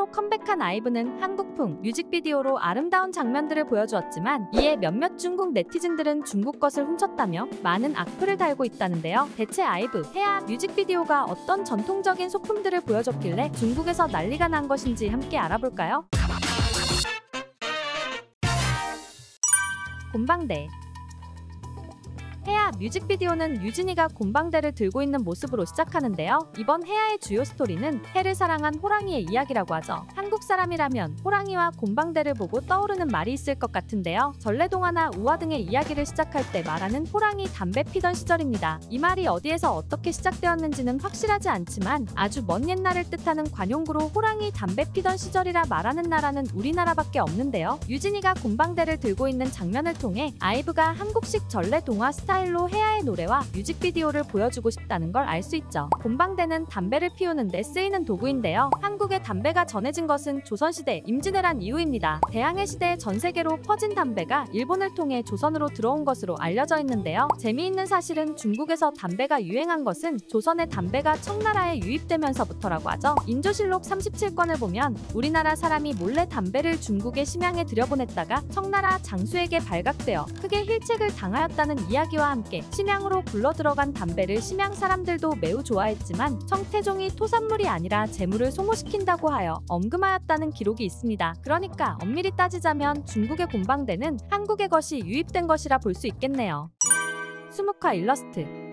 새로 컴백한 아이브는 한국풍 뮤직비디오로 아름다운 장면들을 보여주었지만 이에 몇몇 중국 네티즌들은 중국 것을 훔쳤다며 많은 악플을 달고 있다는데요. 대체 아이브, 해야 뮤직비디오가 어떤 전통적인 소품들을 보여줬길래 중국에서 난리가 난 것인지 함께 알아볼까요? 곰방대. 해야 뮤직비디오는 유진이가 곰방대를 들고 있는 모습으로 시작하는데요. 이번 해야의 주요 스토리는 해를 사랑한 호랑이의 이야기라고 하죠. 한국 사람이라면 호랑이와 곰방대를 보고 떠오르는 말이 있을 것 같은데요. 전래동화나 우화 등의 이야기를 시작할 때 말하는 호랑이 담배 피던 시절입니다. 이 말이 어디에서 어떻게 시작되었는지는 확실하지 않지만 아주 먼 옛날을 뜻하는 관용구로 호랑이 담배 피던 시절이라 말하는 나라는 우리나라밖에 없는데요. 유진이가 곰방대를 들고 있는 장면을 통해 아이브가 한국식 전래동화 스타일로 해야의 노래와 뮤직비디오를 보여주고 싶다는 걸 알 수 있죠. 곰방대는 담배를 피우는 데 쓰이는 도구인데요. 한국에 담배가 전해진 것은 조선시대 임진왜란 이후입니다. 대항해 시대에 전 세계로 퍼진 담배가 일본을 통해 조선으로 들어온 것으로 알려져 있는데요. 재미있는 사실은 중국에서 담배가 유행한 것은 조선의 담배가 청나라에 유입되면서부터라고 하죠. 인조실록 37권을 보면 우리나라 사람이 몰래 담배를 중국에 심양에 들여보냈다가 청나라 장수에게 발각되어 크게 힐책을 당하였다는 이야기와 함께 심양으로 굴러 들어간 담배를 심양 사람들도 매우 좋아했지만 청태종이 토산물이 아니라 재물을 소모시킨다고 하여 엄금하였다는 기록이 있습니다. 그러니까 엄밀히 따지자면 중국의 곰방대는 한국의 것이 유입된 것이라 볼 수 있겠네요. 수묵화 일러스트.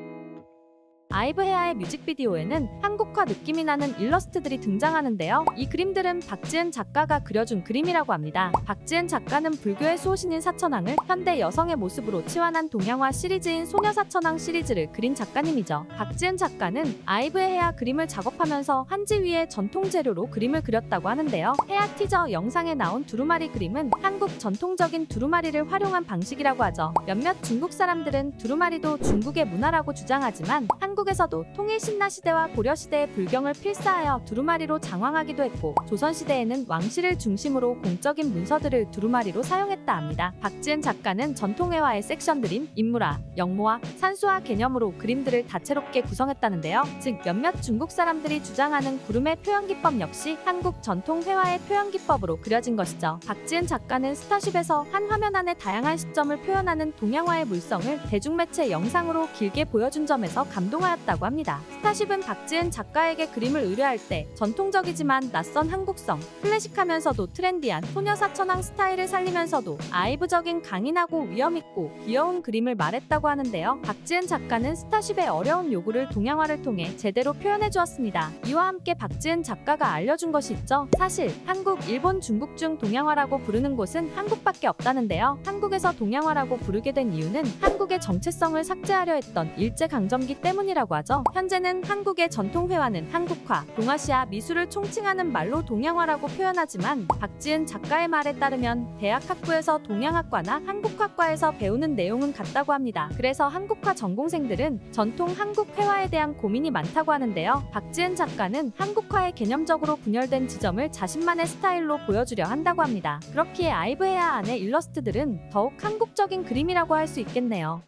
아이브 해야의 뮤직비디오에는 한국화 느낌이 나는 일러스트들이 등장하는데요. 이 그림들은 박지은 작가가 그려준 그림이라고 합니다. 박지은 작가는 불교의 수호신인 사천왕을 현대 여성의 모습으로 치환한 동양화 시리즈인 소녀사천왕 시리즈를 그린 작가님이죠. 박지은 작가는 아이브의 해야 그림을 작업하면서 한지 위에 전통 재료로 그림을 그렸다고 하는데요. 해야 티저 영상에 나온 두루마리 그림은 한국 전통적인 두루마리를 활용한 방식이라고 하죠. 몇몇 중국 사람들은 두루마리도 중국의 문화라고 주장하지만 한국에서도 통일신라시대와 고려시대의 불경을 필사하여 두루마리로 장황하기도 했고 조선시대에는 왕실을 중심으로 공적인 문서들을 두루마리로 사용했다 합니다. 박지은 작가는 전통회화의 섹션들인 인물화, 영모화, 산수화 개념으로 그림들을 다채롭게 구성했다는데요. 즉 몇몇 중국 사람들이 주장하는 구름의 표현기법 역시 한국 전통회화의 표현기법으로 그려진 것이죠. 박지은 작가는 스타쉽에서 한 화면 안에 다양한 시점을 표현하는 동양화의 물성을 대중매체 영상으로 길게 보여준 점에서 감동하였다고 합니다. 스타쉽은 박지은 작가에게 그림을 의뢰할 때 전통적이지만 낯선 한국성, 클래식하면서도 트렌디한 소녀사천왕 스타일을 살리면서도 아이브적인 강인하고 위험있고 귀여운 그림을 말했다고 하는데요. 박지은 작가는 스타쉽의 어려운 요구를 동양화를 통해 제대로 표현해 주었습니다. 이와 함께 박지은 작가가 알려준 것이 있죠. 사실 한국, 일본, 중국 중 동양화라고 부르는 곳은 한국밖에 없다는데요. 한국에서 동양화라고 부르게 된 이유는 한국의 정체성을 삭제하려 했던 일제강점기 때문이라고 하죠. 현재는 한국의 전통회화는 한국화, 동아시아 미술을 총칭하는 말로 동양화라고 표현하지만 박지은 작가의 말에 따르면 대학 학부에서 동양학과나 한국학과에서 배우는 내용은 같다고 합니다. 그래서 한국화 전공생들은 전통 한국회화에 대한 고민이 많다고 하는데요. 박지은 작가는 한국화에 개념적으로 분열된 지점을 자신만의 스타일로 보여주려 한다고 합니다. 그렇기에 아이브 해야 안의 일러스트들은 더욱 한국적인 그림이라고 할 수 있겠네요.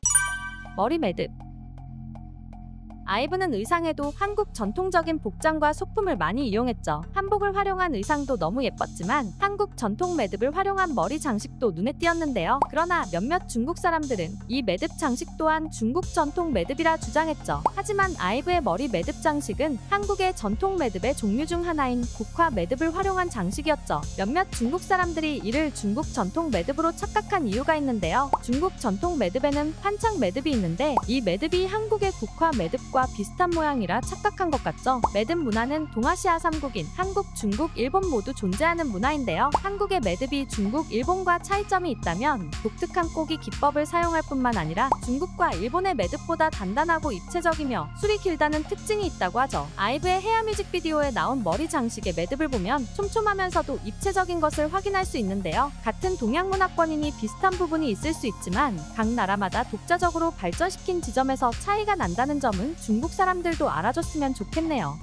머리 매듭. 아이브는 의상에도 한국 전통적인 복장과 소품을 많이 이용했죠. 한복을 활용한 의상도 너무 예뻤지만 한국 전통 매듭을 활용한 머리 장식도 눈에 띄었는데요. 그러나 몇몇 중국 사람들은 이 매듭 장식 또한 중국 전통 매듭이라 주장했죠. 하지만 아이브의 머리 매듭 장식은 한국의 전통 매듭의 종류 중 하나인 국화 매듭을 활용한 장식이었죠. 몇몇 중국 사람들이 이를 중국 전통 매듭으로 착각한 이유가 있는데요. 중국 전통 매듭에는 판창 매듭이 있는데 이 매듭이 한국의 국화 매듭과 비슷한 모양이라 착각한 것 같죠. 매듭 문화는 동아시아 3국인 한국, 중국, 일본 모두 존재하는 문화인데요. 한국의 매듭이 중국, 일본과 차이점이 있다면 독특한 꼬기 기법을 사용할 뿐만 아니라 중국과 일본의 매듭보다 단단하고 입체적이며 술이 길다는 특징이 있다고 하죠. 아이브의 해야 뮤직비디오에 나온 머리 장식의 매듭을 보면 촘촘하면서도 입체적인 것을 확인할 수 있는데요. 같은 동양 문화권이니 비슷한 부분이 있을 수 있지만 각 나라마다 독자적으로 발전시킨 지점에서 차이가 난다는 점은 중국 사람들도 알아줬으면 좋겠네요.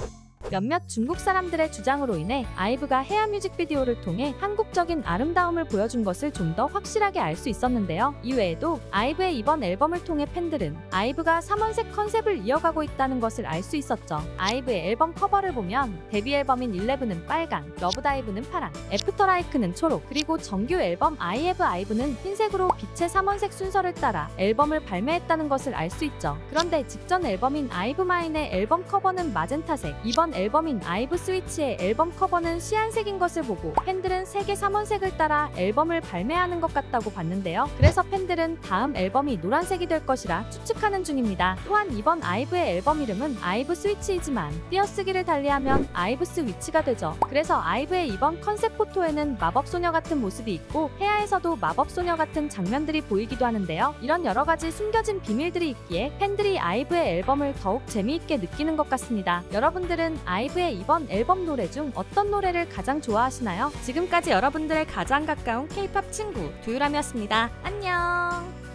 몇몇 중국 사람들의 주장으로 인해 아이브가 해야 뮤직비디오를 통해 한국적인 아름다움을 보여준 것을 좀 더 확실하게 알 수 있었는데요. 이외에도 아이브의 이번 앨범을 통해 팬들은 아이브가 3원색 컨셉을 이어가고 있다는 것을 알 수 있었죠. 아이브의 앨범 커버를 보면 데뷔 앨범인 11은 빨강, 러브다이브는 파랑, 애프터라이크는 초록, 그리고 정규 앨범 I Have Ive는 흰색으로 빛의 3원색 순서를 따라 앨범을 발매했다는 것을 알 수 있죠. 그런데 직전 앨범인 아이브 마인의 앨범 커버는 마젠타색, 이번 앨범인 아이브 스위치의 앨범 커버는 시안색인 것을 보고 팬들은 색의 3원색을 따라 앨범을 발매하는 것 같다고 봤는데요. 그래서 팬들은 다음 앨범이 노란색이 될 것이라 추측하는 중입니다. 또한 이번 아이브의 앨범 이름은 아이브 스위치이지만 띄어쓰기를 달리하면 아이브 스위치가 되죠. 그래서 아이브의 이번 컨셉 포토에는 마법소녀 같은 모습이 있고 해야에서도 마법소녀 같은 장면들이 보이기도 하는데요. 이런 여러가지 숨겨진 비밀들이 있기에 팬들이 아이브의 앨범을 더욱 재미있게 느끼는 것 같습니다. 여러분들은 아이브의 이번 앨범 노래 중 어떤 노래를 가장 좋아하시나요? 지금까지 여러분들의 가장 가까운 K-팝 친구 두유람이었습니다. 안녕.